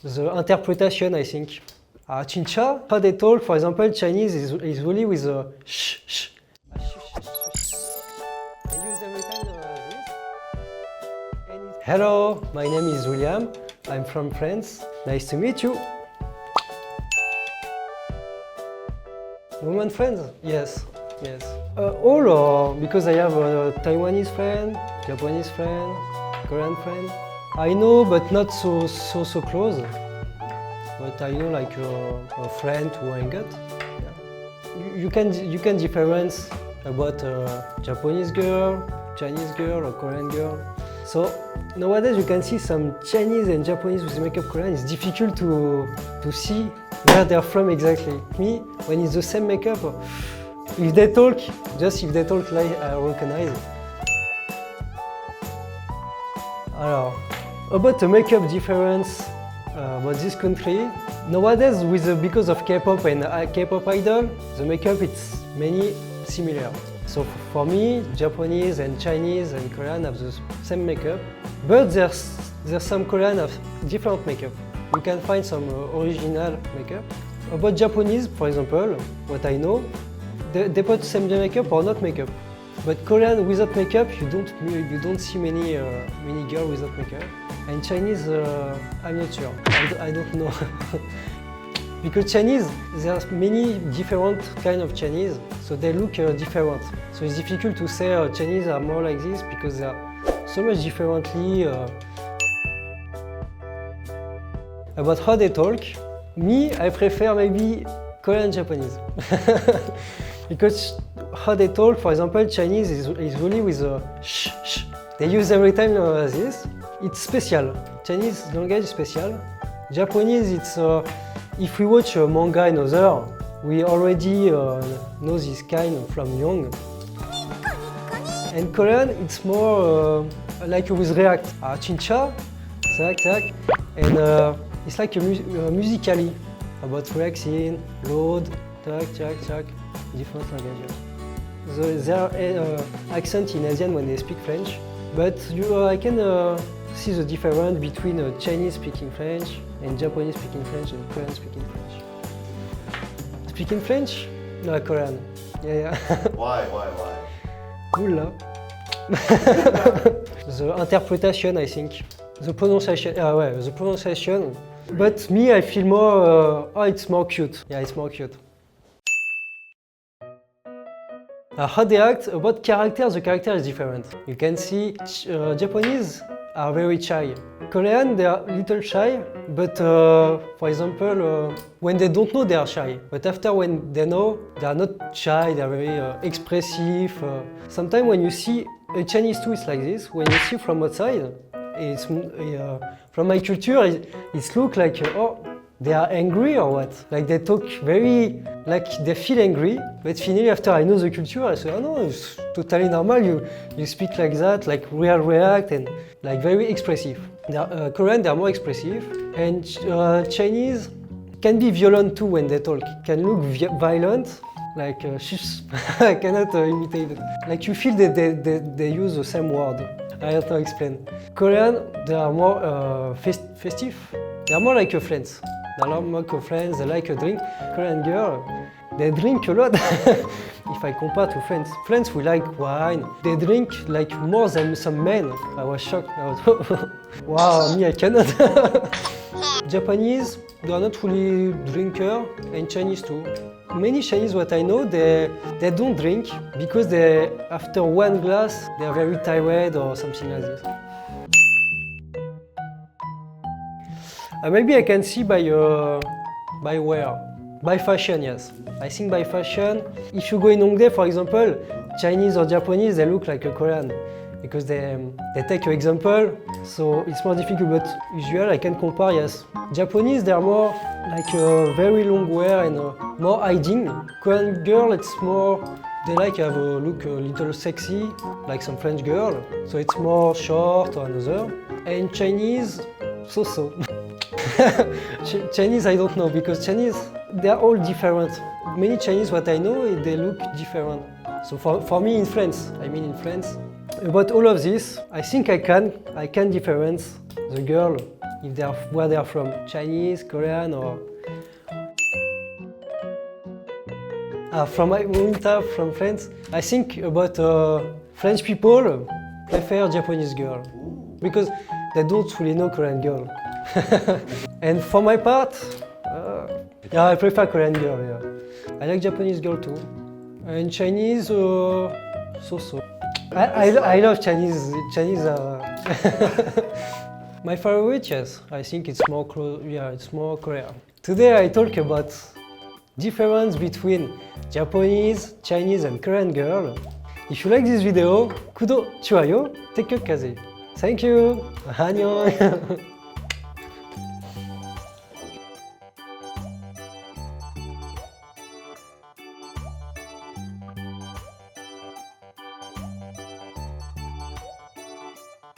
The interpretation, I think. Chincha, how they talk, for example, Chinese is really with a sh, sh. They use every time this. Hello, my name is William. I'm from France. Nice to meet you. Woman friends? Yes, yes. All or because I have a Taiwanese friend, Japanese friend, Korean friend. I know, but not so close. But I know like a friend who I got. Yeah. You can difference about Japanese girl, Chinese girl, or Korean girl. So nowadays you can see some Chinese and Japanese with makeup Korean. It's difficult to see where they're from exactly. Me, when it's the same makeup, if they talk, like I recognize. Alors, about the makeup difference about this country, nowadays because of K-pop and K-pop idol, the makeup it's many similar. So for me, Japanese and Chinese and Korean have the same makeup, but there's some Korean have different makeup. You can find some original makeup. About Japanese, for example, what I know, they put same makeup or not makeup. But Korean without makeup, you don't see many girls without makeup. And Chinese, I'm not sure. I don't know. Because Chinese, there are many different kind of Chinese, so they look different. So it's difficult to say Chinese are more like this because they are so much differently. About how they talk, me, I prefer maybe Korean Japanese. Because how they talk, for example, Chinese is really with a sh, sh. They use every time this. It's special. Chinese language is special. Japanese, it's if we watch a manga and other, we already know this kind from young. And Korean, it's more like with react. Chincha, tak, tak. And it's like a musically about reacting, load, tak, tak, tak, different languages. There are accent in Asian when they speak French, but I can see the difference between Chinese speaking French and Japanese speaking French and Korean speaking French. Speaking French? No, Korean. Yeah. Why? Oula. The interpretation, I think. The pronunciation. The pronunciation. But me, I feel more. It's more cute. Yeah, it's more cute. How they act about character, the character is different. You can see Japanese are very shy. Korean, they are little shy, but for example, when they don't know, they are shy. But after when they know, they are not shy, they are very expressive. Sometimes when you see a Chinese too, it's like this. When you see from outside, it's, from my culture, it looks like, they are angry or what? Like they talk very, like they feel angry, but finally after I know the culture, I say, oh no, it's totally normal, you speak like that, like real react and like very expressive. Korean, they are more expressive, and Chinese can be violent too when they talk, can look violent, like I cannot imitate it. Like you feel that they use the same word. I have to explain. Korean, they are more festive, they are more like your friends. They are more like friends, they like a drink. Korean girl, they drink a lot. If I compare to friends, friends we like wine. They drink like more than some men. I was shocked. Wow, me I cannot. Japanese, they are not really drinker, and Chinese too. Many Chinese, what I know, they don't drink because after one glass, they are very tired or something like this. Maybe I can see by wear. By fashion, yes. I think by fashion, if you go in Hongdae, for example, Chinese or Japanese, they look like a Korean because they take your example, so it's more difficult, but usually I can compare, yes. Japanese, they're more like a very long wear and more hiding. Korean girl, it's more, they like have a look a little sexy, like some French girl, so it's more short or another. And Chinese, so. Chinese, I don't know, because Chinese, they are all different. Many Chinese, what I know, they look different. So for me in France, in France, about all of this, I think I can difference the girl if they are where they are from, Chinese, Korean, or from my hometown, from France. I think about French people prefer Japanese girl because they don't really know Korean girl. And for my part, yeah, I prefer Korean girl. Yeah, I like Japanese girl too, and Chinese, so. I love Chinese. My favorite, yes, I think it's more it's more Korea. Today I talk about difference between Japanese, Chinese and Korean girl. If you like this video, kudo, 좋아요, 댓글까지. Thank you. 안녕.